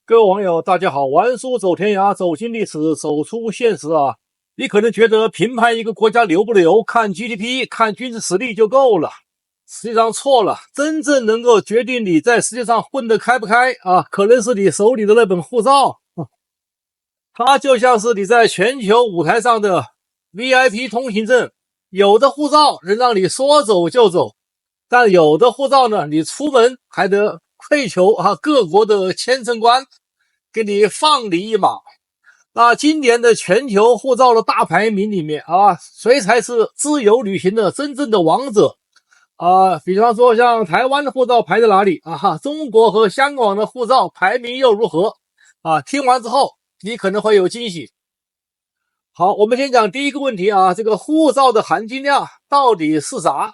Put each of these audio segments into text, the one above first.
各位网友，大家好！玩书走天涯，走进历史，走出现实啊！你可能觉得评判一个国家牛不牛，看 GDP、看军事实力就够了，实际上错了。真正能够决定你在世界上混得开不开啊，可能是你手里的那本护照。它就像是你在全球舞台上的 VIP 通行证，有的护照能让你说走就走，但有的护照呢，你出门还得跪求各国的签证官给你放你一马。那今年的全球护照的大排名里面谁才是自由旅行的真正的王者比方说像台湾的护照排在哪里中国和香港的护照排名又如何听完之后你可能会有惊喜。好，我们先讲第一个问题这个护照的含金量到底是啥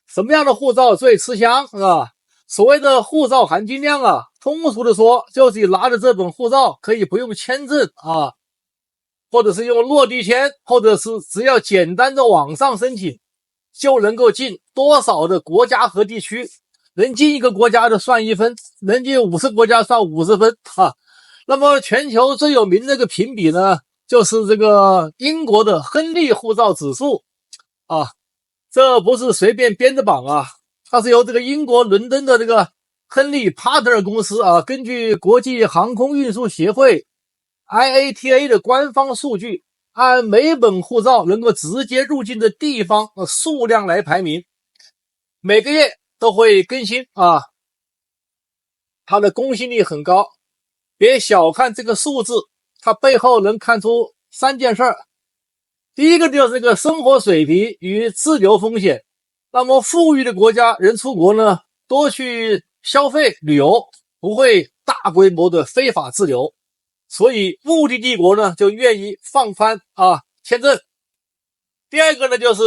什么样的护照最吃香是吧？所谓的护照含金量通俗的说，就是你拿着这本护照可以不用签证或者是用落地签，或者是只要简单的网上申请，就能够进多少的国家和地区，能进一个国家的算1分，能进50国家算50分那么全球最有名的这个评比呢，就是这个英国的亨利护照指数这不是随便编的榜它是由这个英国伦敦的这个亨利帕特尔公司根据国际航空运输协会 IATA 的官方数据，按每本护照能够直接入境的地方的数量来排名，每个月都会更新它的公信力很高。别小看这个数字，它背后能看出3件事。第一个就是这个生活水平与滞留风险。那么富裕的国家人出国呢，多去消费旅游，不会大规模的非法滞留，所以目的地国呢就愿意放宽签证。第二个呢就是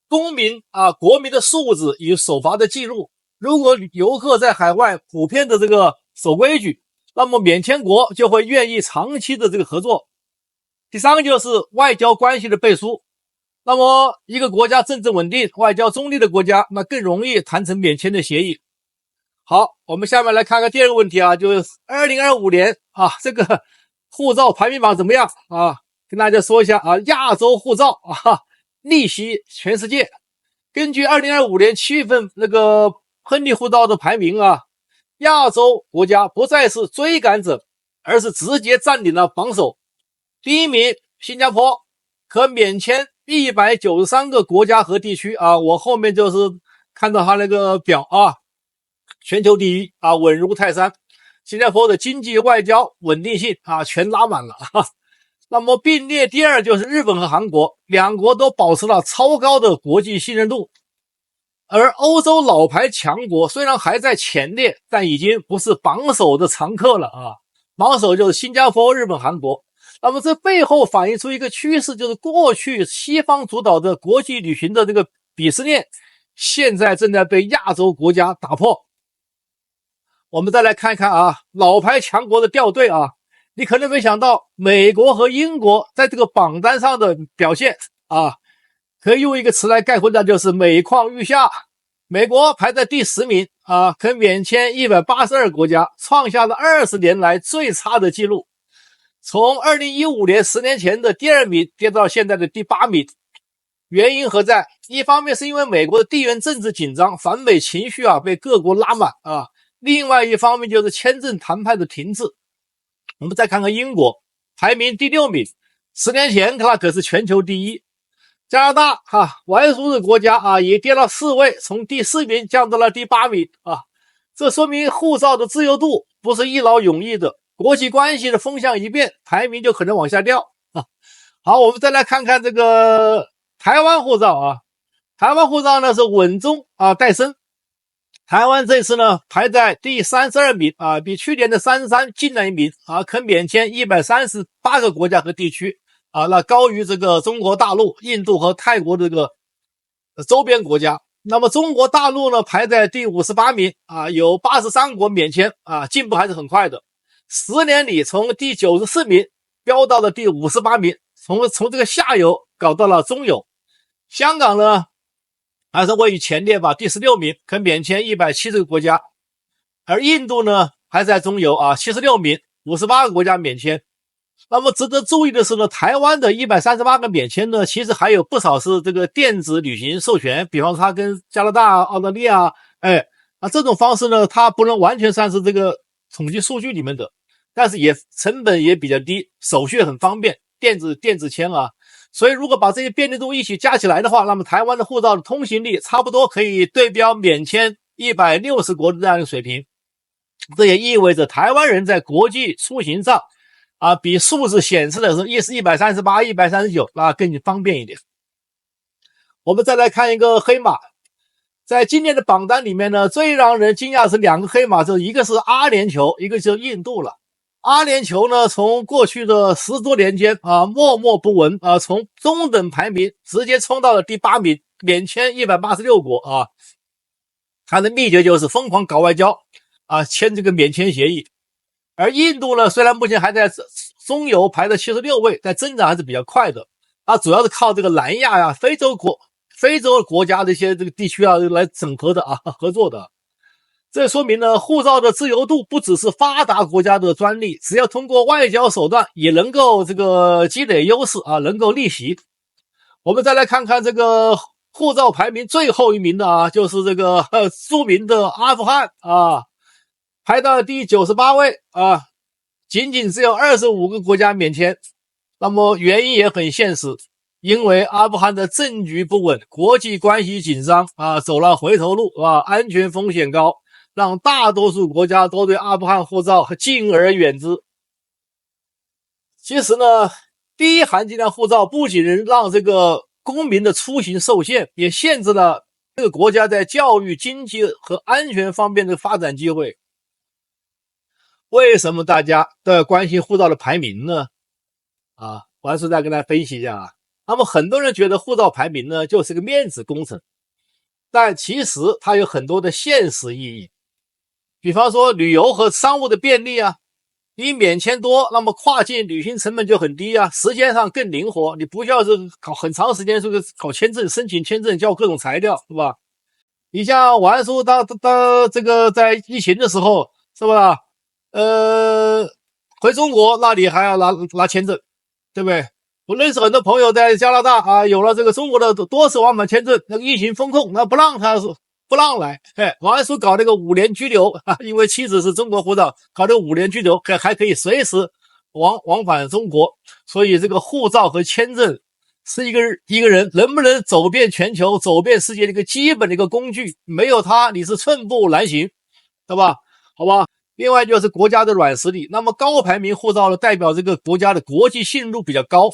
公民国民的素质与守法的记录。如果游客在海外普遍的这个守规矩，那么免签国就会愿意长期的这个合作。第三个就是外交关系的背书。那么一个国家政治稳定、外交中立的国家，那更容易谈成免签的协议。好，我们下面来看看第二个问题就是2025年这个护照排名榜怎么样跟大家说一下亚洲护照逆袭全世界。根据2025年7月份那个亨利护照的排名亚洲国家不再是追赶者，而是直接占领了榜首。第一名新加坡，可免签193个国家和地区我后面就是看到他那个表全球第一稳如泰山。新加坡的经济外交稳定性全拉满了那么并列第二就是日本和韩国，两国都保持了超高的国际信任度。而欧洲老牌强国虽然还在前列，但已经不是榜首的常客了榜首就是新加坡、日本、韩国。那么这背后反映出一个趋势，就是过去西方主导的国际旅行的这个鄙视链，现在正在被亚洲国家打破。我们再来看一看老牌强国的掉队你可能没想到美国和英国在这个榜单上的表现可以用一个词来概括，那就是每况愈下。美国排在第10名可免签182国家，创下了20年来最差的记录。从2015年10年前的第2名跌到现在的第8名。原因何在？一方面是因为美国的地缘政治紧张，反美情绪被各国拉满另外一方面就是签证谈判的停滞。我们再看看英国，排名第6名，10年前它可是全球第一。加拿大玩书的国家也跌了4位，从第4名降到了第8名这说明护照的自由度不是一劳永逸的，国际关系的风向一变，排名就可能往下掉好，我们再来看看这个台湾护照台湾护照呢是稳中带升。台湾这次呢排在第32名比去年的33进了1名可免签138个国家和地区那高于这个中国大陆、印度和泰国的这个周边国家。那么中国大陆呢排在第58名有83国免签进步还是很快的。10年里从第94名飙到了第58名，从这个下游搞到了中游。香港呢还是位于前列吧，第16名，可免签170个国家。而印度呢还在中游76名， 58个国家免签。那么值得注意的是呢，台湾的138个免签呢，其实还有不少是这个电子旅行授权，比方说它跟加拿大、澳大利亚，这种方式呢，它不能完全算是这个统计数据里面的，但是也成本也比较低，手续很方便，电子签啊。所以如果把这些便利度一起加起来的话，那么台湾的护照的通行力差不多可以对标免签160国的这样一个水平。这也意味着台湾人在国际出行上比数字显示的是138、139更方便一点。我们再来看一个黑马，在今年的榜单里面呢，最让人惊讶是2个黑马，就一个是阿联酋，一个就是印度了。阿联酋呢，从过去的10多年间默默不闻从中等排名直接冲到了第8名，免签186国它的秘诀就是疯狂搞外交签这个免签协议。而印度呢，虽然目前还在中游排的76位，但增长还是比较快的。主要是靠这个南亚非洲国家的一些这个地区来整合的合作的。这说明呢，护照的自由度不只是发达国家的专利，只要通过外交手段也能够这个积累优势能够逆袭。我们再来看看这个护照排名最后一名的就是这个著名的阿富汗排到第98位仅仅只有25个国家免签。那么原因也很现实，因为阿富汗的政局不稳，国际关系紧张走了回头路安全风险高，让大多数国家都对阿富汗护照敬而远之。其实呢，低含金量护照不仅能让这个公民的出行受限，也限制了这个国家在教育、经济和安全方面的发展机会。为什么大家都要关心护照的排名呢？王叔再跟大家分析一下那么很多人觉得护照排名呢就是个面子工程，但其实它有很多的现实意义。比方说旅游和商务的便利你免签多，那么跨境旅行成本就很低时间上更灵活，你不需要搞很长时间搞签证、申请签证、交各种材料，是吧？你像王叔当这个在疫情的时候，是吧？回中国那里还要拿签证，对不对？我认识很多朋友在加拿大有了这个中国的多次往返签证，那个疫情封控，那不让来，王安书搞那个5年居留因为妻子是中国护照，搞这个5年居留，还可以随时往返中国。所以这个护照和签证是一个人能不能走遍全球、走遍世界的一个基本的一个工具，没有它你是寸步难行，对吧？好吧。另外就是国家的软实力，那么高排名护照呢，代表这个国家的国际信任度比较高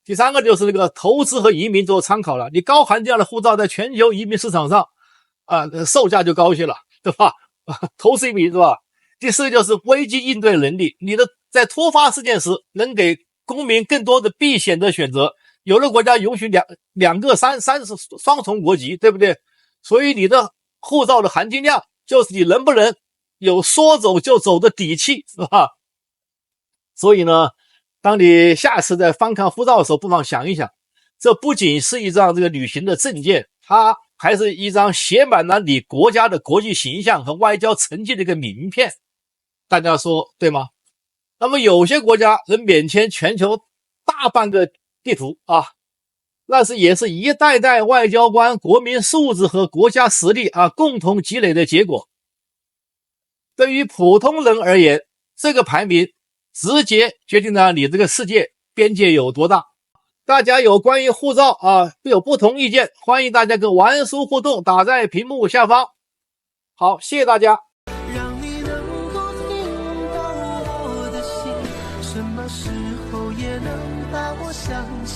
第三个就是这个投资和移民做参考了，你高含金量的护照在全球移民市场上售价就高些了，对吧？投资移民是吧？第四个就是危机应对能力，你的在突发事件时能给公民更多的避险的选择，有的国家允许两个三双重国籍，对不对？所以你的护照的含金量就是你能不能有说走就走的底气，是吧？所以呢，当你下次在翻看护照的时候，不妨想一想，这不仅是一张这个旅行的证件，它还是一张写满了你国家的国际形象和外交成绩的一个名片。大家说对吗？那么有些国家能免签全球大半个地图那也是一代代外交官、国民素质和国家实力共同积累的结果。对于普通人而言，这个排名直接决定了你这个世界边界有多大。大家有关于护照有不同意见，欢迎大家跟王安书互动，打在屏幕下方。好，谢谢大家。让你能够听到我的心，什么时候也能把我想起。